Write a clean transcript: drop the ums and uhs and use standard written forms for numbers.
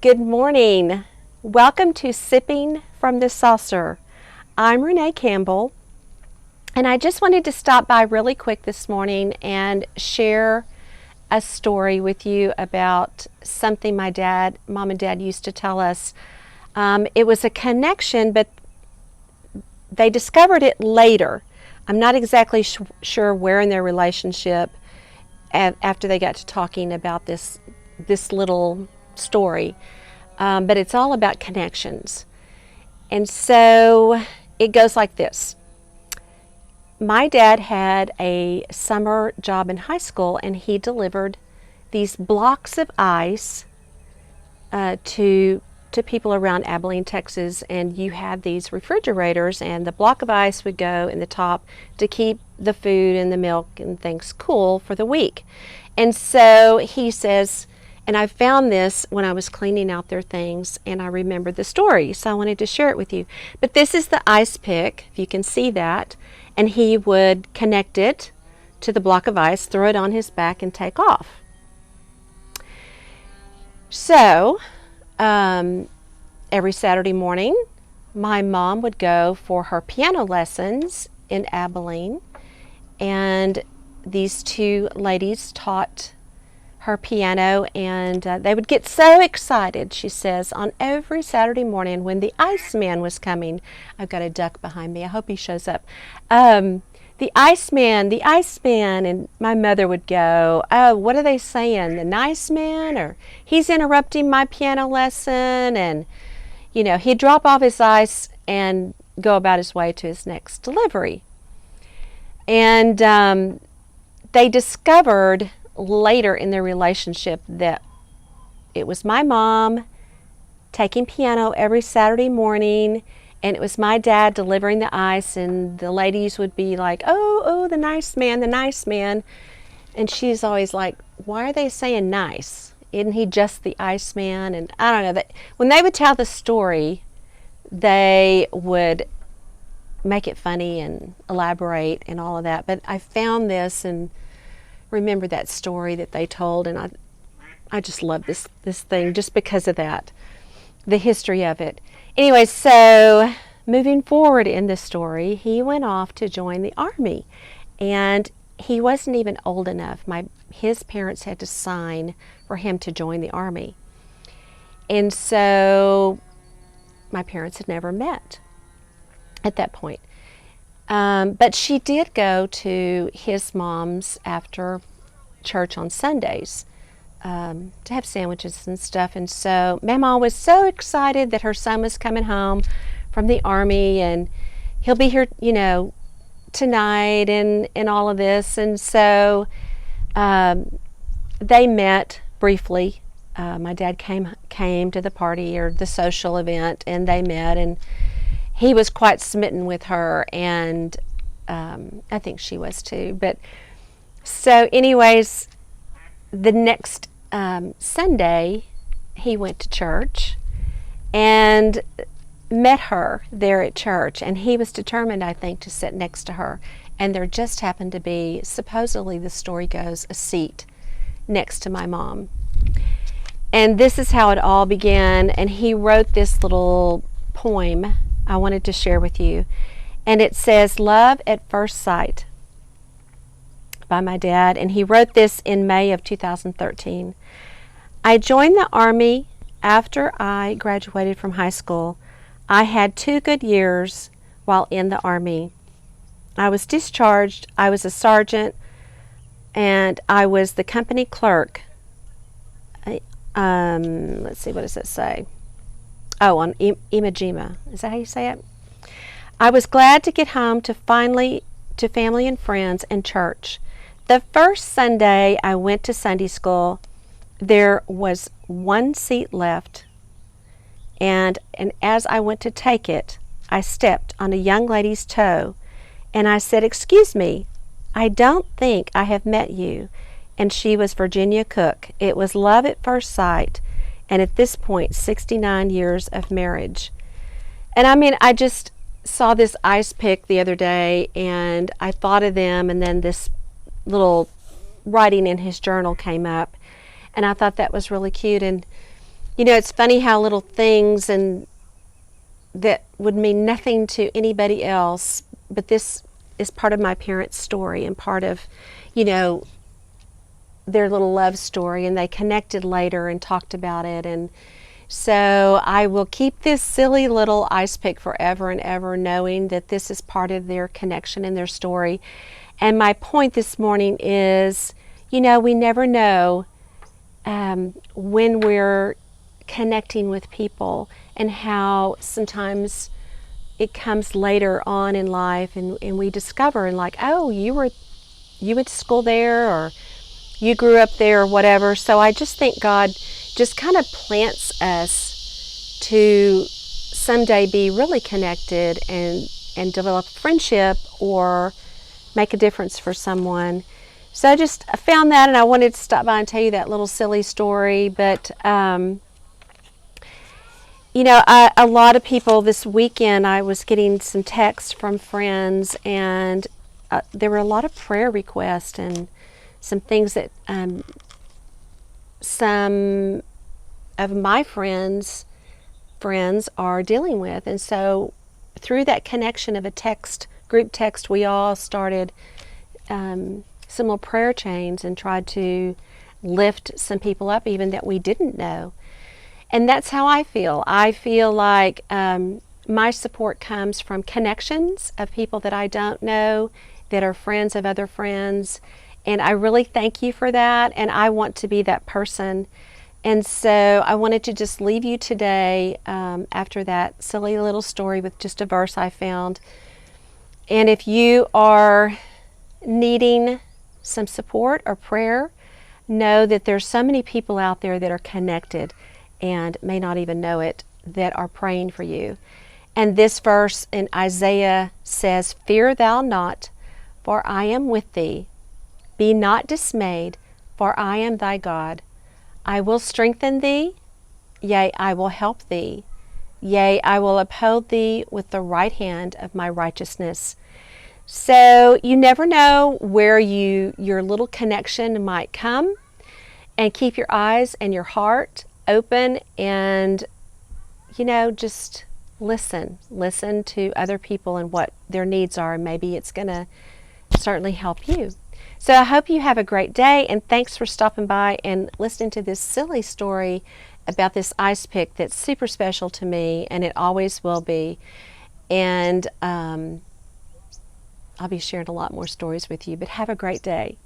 Good morning. Welcome to Sipping from the Saucer. I'm Renee Campbell, and I just wanted to stop by really quick this morning and share a story with you about something mom and dad used to tell us. It was a connection, but they discovered it later. I'm not exactly sure where in their relationship after they got to talking about this little story. But it's all about connections. And so it goes like this. My dad had a summer job in high school, and he delivered these blocks of ice to people around Abilene, Texas. And you had these refrigerators, and the block of ice would go in the top to keep the food and the milk and things cool for the week. And so he says, and I found this when I was cleaning out their things, and I remembered the story, so I wanted to share it with you. But this is the ice pick, if you can see that, and he would connect it to the block of ice, throw it on his back, and take off. So, every Saturday morning, my mom would go for her piano lessons in Abilene, and these two ladies taught her piano, and they would get so excited, she says, on every Saturday morning when the Iceman was coming. I've got a duck behind me. I hope he shows up. The Iceman, and my mother would go, oh, what are they saying? The nice man? Or he's interrupting my piano lesson? And, he'd drop off his ice and go about his way to his next delivery. And they discovered later in their relationship that it was my mom taking piano every Saturday morning, and it was my dad delivering the ice, and the ladies would be like, oh, the nice man. And she's always like, why are they saying nice? Isn't he just the ice man? And I don't know, that when they would tell the story, they would make it funny and elaborate and all of that. But I found this and remember that story that they told, and I just love this thing just because of that, the history of it. Anyway, so moving forward in the story, he went off to join the Army, and he wasn't even old enough. His parents had to sign for him to join the Army. And so my parents had never met at that point. But she did go to his mom's after church on Sundays to have sandwiches and stuff. And so Mama was so excited that her son was coming home from the Army, and he'll be here, tonight and all of this. And so they met briefly. My dad came to the party or the social event, and they met, and he was quite smitten with her, and I think she was too. But so anyways, the next Sunday, he went to church and met her there at church, and he was determined, I think, to sit next to her. And there just happened to be, supposedly the story goes, a seat next to my mom. And this is how it all began, and he wrote this little poem I wanted to share with you. And it says, Love at First Sight, by my dad. And he wrote this in May of 2013. I joined the Army after I graduated from high school. I had 2 good years while in the Army. I was discharged. I was a sergeant, and I was the company clerk. Let's see, what does it say? Oh, on Iwo Jima. Is that how you say it? I was glad to get home to family and friends and church. The first Sunday I went to Sunday school, there was 1 seat left, and as I went to take it, I stepped on a young lady's toe, and I said, "Excuse me, I don't think I have met you." And she was Virginia Cook. It was love at first sight, and at this point, 69 years of marriage. And I mean, I just saw this ice pick the other day, and I thought of them, and then this little writing in his journal came up, and I thought that was really cute. And You know, it's funny how little things and that would mean nothing to anybody else, but this is part of my parents' story and part of, you know, their little love story, and they connected later and talked about it. And so I will keep this silly little ice pick forever and ever, knowing that this is part of their connection and their story. And my point this morning is, you know, we never know when we're connecting with people, and how sometimes it comes later on in life, and we discover, and like, oh, you went to school there, or you grew up there, or whatever. So I just think God just kind of plants us to someday be really connected and develop friendship or make a difference for someone. So I found that, and I wanted to stop by and tell you that little silly story. But you know, a lot of people this weekend, I was getting some texts from friends, and there were a lot of prayer requests and some things that some of my friends are dealing with. And so through that connection of a group text, we all started some little prayer chains and tried to lift some people up, even that we didn't know. And that's how I feel. I feel like my support comes from connections of people that I don't know, that are friends of other friends. And I really thank you for that. And I want to be that person. And so I wanted to just leave you today after that silly little story with just a verse I found. And if you are needing some support or prayer, know that there's so many people out there that are connected and may not even know it, that are praying for you. And this verse in Isaiah says, "Fear thou not, for I am with thee. Be not dismayed, for I am thy God. I will strengthen thee, yea, I will help thee. Yea, I will uphold thee with the right hand of my righteousness." So you never know where your little connection might come. And keep your eyes and your heart open, and, you know, just listen to other people and what their needs are, and maybe it's going to certainly help you. So I hope you have a great day, and thanks for stopping by and listening to this silly story about this ice pick that's super special to me, and it always will be. And I'll be sharing a lot more stories with you, but have a great day.